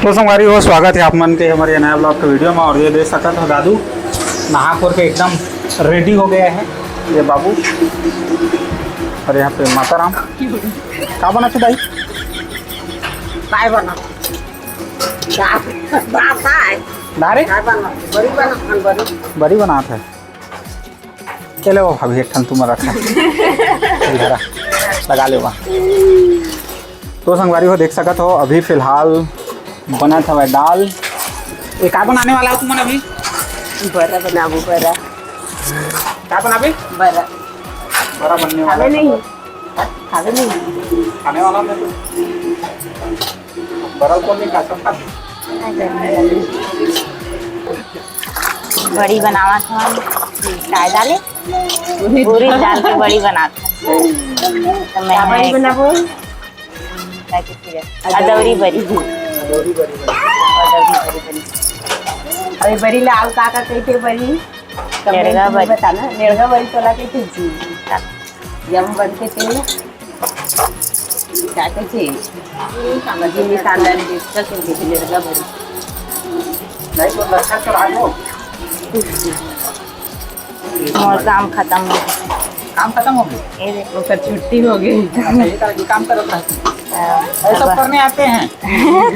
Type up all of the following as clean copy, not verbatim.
तो संगवारी हो स्वागत है आप मन के हमारे नया ब्लॉग के वीडियो में। और ये देख सकते हो दादू नहा खोर के एकदम रेडी हो गया है ये बाबू। और यहाँ पे माता राम क्या बना थे भाई? काय बना डारे बड़ी बना थे। चले वो भाभी एक तुम रखा लगा ले वहाँ। तो संगवारी हो देख सकते हो अभी फिलहाल बना था वह दाल। ये क्या बनाने वाला हो तुम अभी? बरा बनाबू बरा क्या बनाबे? बरा बड़ा बनने वाला खावे नहीं खाने वाला मैं बड़ा कौन नहीं खा सकता। बड़ी बनावा था काय डाले पूरी डाल के बड़ी बनाता तो मैं बड़ी बनाबो अदौरी बड़ी अरे बड़ी लाल काका कैसे बड़ी नेरगा बड़ी बताना नेरगा बड़ी तोला कैसे जी जब बनते थे क्या कैसे समझी निशान डाल जिसका कैसे नेरगा बड़ी नहीं तो लड़का चढ़ा दो। और काम खत्म हो गया। काम खत्म हो गया। ये देखो उसका छुट्टी हो गई। अच्छा ये तरह की काम करो ऐसा करने आते हैं।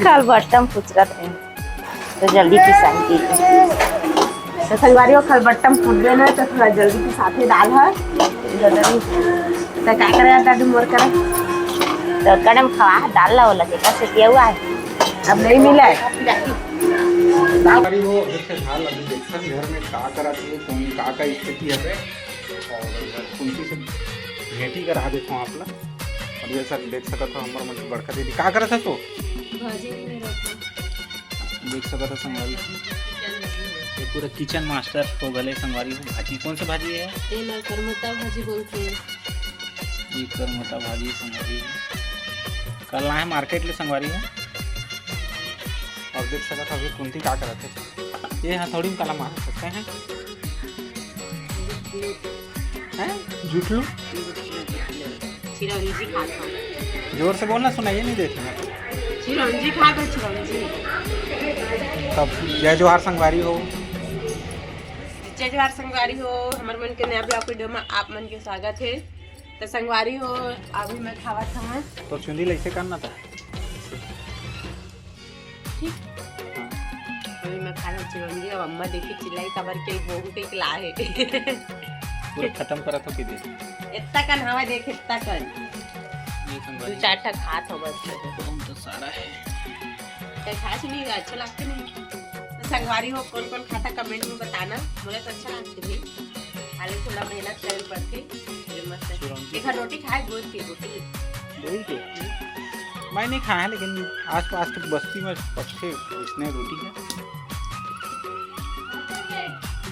कल बर्तन पूछ रहे थे तो जल्दी पिसाई की तो संगवारी खल बट्टम फूट देना तो थोड़ा जल्दी के साथ ही डाल है तो क्या करे दादी मोर करे तो कदम खवा डाल ला वाला देखा से किया हुआ है अब नहीं मिला है। संगवारी हो जैसे हाल अभी देखते हैं घर में का करा चाहिए कौन का स्थिति है और कुंती से भेटी करा देखो आप ला। और ये सर देख सकते हो हमारा मतलब बड़का दीदी का करत है तो देख सकते हो संगवारी ये पूरा किचन मास्टर हो गए संगवारी हो। भाजी कौन सी भाजी है? ये करमता भाजी बोलते हैं। ये करमता भाजी संगवारी कल ना है मार्केट ले संगवारी हो। और देख सकते हो अभी कुंती का करत है ये हथौड़ी में काला मार सकते हैं जुटलू चिरौंजी खाता जोर से बोलना सुनाइए नहीं देखे चिरौंजी खाता चिरौंजी तब जय जोहार संगवारी हो। जय जोहार संगवारी हो हमारे मन के नया ब्लॉग वीडियो में आप मन के स्वागत है। तो संगवारी हो अभी मैं खावा था तो चुंदी ऐसे करना था अभी मैं खाना चिरौंजी और अम्मा देखी चिल्लाई खबर के बहू के ला है पूरा खत्म करा तो कि दे इतना कन हवा देख इतना कन ये दो संगवारी चार ठा खात हो बस तो सारा है क्या खास नहीं अच्छा लगते नहीं। तो संगवारी हो कौन कौन खाता कमेंट में बताना मुझे तो अच्छा लगते भी खाली थोड़ा मेहनत करे पड़ती मस्त एक रोटी खाए गोद की रोटी दही के मैं नहीं खाया लेकिन आस पास की बस्ती में पक्षे इसने रोटी है।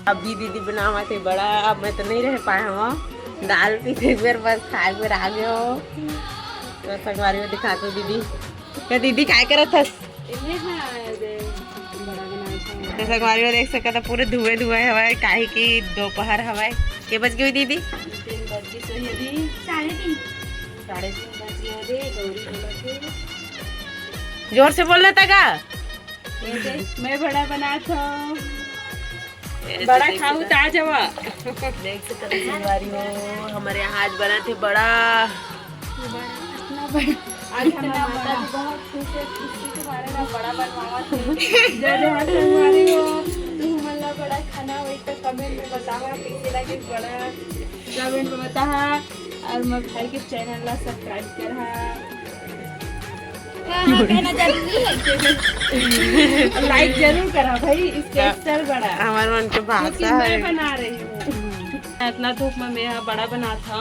अभी दीदी बनावा थे बड़ा अब मैं तो नहीं रह पाया हूँ दाल पी थे फिर बस खाए फिर आ गए हो। तो संगवारी में दिखा दो दीदी क्या दीदी काय करत था तो संगवारी में देख सकता था पूरे धुए धुए हवाए काहे की दोपहर हवाए के बज गई दीदी 3:30 जोर से बोलना था का मैं बड़ा बना था बड़ा खाऊ ताज हवा देख सकते संगवारी हो हमारे यहाँ आज बना थे बड़ा आज हमारा माता भी बहुत खुश है खुशी के बारे में बड़ा बनवावा थे जय हमारी हो तू हमारा बड़ा खाना वही तो कमेंट में बतावा कैसे लगे बड़ा कमेंट में बताहा और मैं भाई के चैनल ला सब्सक्राइब करहा कहना जरूरी है लाइक जरूर करा भाई स्पेशल बड़ा हमारे मन के भाषा मैं है बना रही हूँ इतना धूप में मैं बड़ा बना था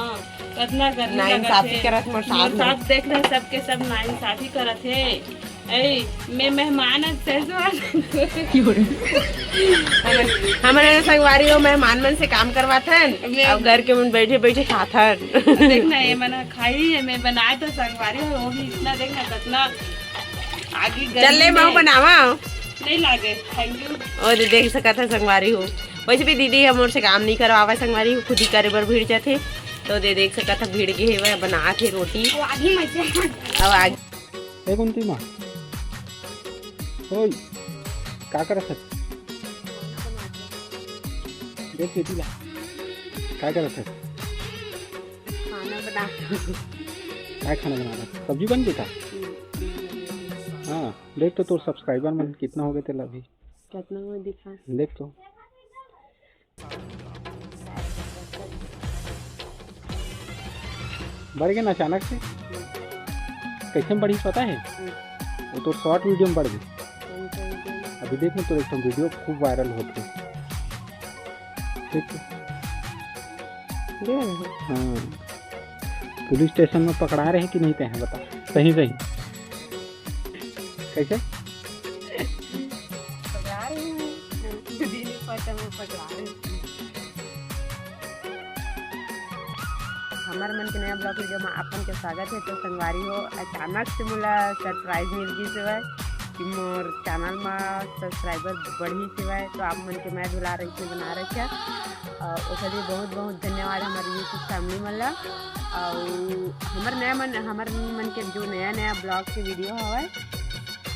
इतना गर्मी नाइंसाफी करत मोर साथ में। सब देख रहे सबके सब नाइंसाफी करत है ए मैं मेहमान हमारे संगवारी हो मेहमान मन से काम करवाथन अब घर के मन बैठे बैठे खाथन देखना ये मैंने खाई है मैं बनाए तो संगवारी हो वो भी इतना देखना कितना आगे चल ले मैं बनावा नहीं लागे थैंक यू और देख सका था संगवारी हो वैसे भी दीदी हम से काम नहीं करवावा संगवारी हो खुद ही करे बर भीड़ जाते तो देख सका था भीड़ के हुए बना थे रोटी अब आगे ए कुंती माँ ओय का करत है? देख बेटी ला काय करत है? खाना बना काय खाना बना रहा? सब्जी बन गई था? हाँ देख तो तोर सब्सक्राइबर मन कितना हो गए तेला अभी कितना में दिखा देख तो। बढ़ गए ना अचानक से? कैसे बढ़ी पता है? वो तो शॉर्ट वीडियो में बढ़ गई। अभी देख ना तो एक वीडियो खूब वायरल होती है। देख तो। हाँ पुलिस स्टेशन में पकड़ा रहे कि नहीं थे हैं बता सही सही कैसे पकड़ा रहे हैं दीदी नहीं पता वो पकड़ा रहे हैं। हमारे मन के नया ब्लॉग वीडियो में आपन के स्वागत है। तो संगवारी हो अचानक से मोला सरप्राइज मिल गई सिवाय कि मोर चैनल में सब्सक्राइबर बढ़ी सिवाय तो आप मन के मैं दुला रही थी बना रखा उसके लिए बहुत बहुत धन्यवाद हमारे यूट्यूब फैमिली मन और हमारे मन के जो नया नया ब्लॉग के वीडियो हवा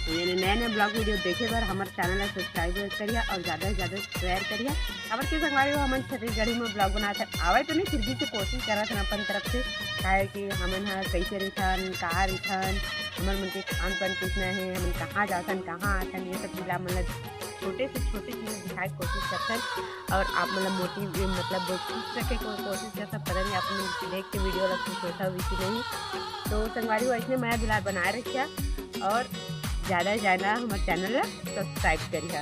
यानी नया नया ब्लॉग वीडियो देखे बर हमारे चैनल है सब्सक्राइब करिए और ज़्यादा से ज़्यादा शेयर करिए। हमारे के संगवारी हो हम छत्तीसगढ़ी में ब्लॉग बनाते आवे तो नहीं फिर भी से कोशिश करत हैं अपन तरफ से काहे कि हमन कैसे रहथन कहाँ रहथन हमारे मन के खान पान कितना है हमन कहाँ जाथन कहाँ आथन ये सब चीज़ मतलब छोटे से छोटे चीज़ें दिखाए कोशिश करते और आप मतलब मोटिव मतलब खुश रखे कोशिश करता पता नहीं आप देख के वीडियो लगती सोचा हुई कि नहीं। तो संगवारी हो ऐसे मैं बिलार बनाए रखा और ज़्यादा से ज़्यादा हमारे चैनल सब्सक्राइब करिए।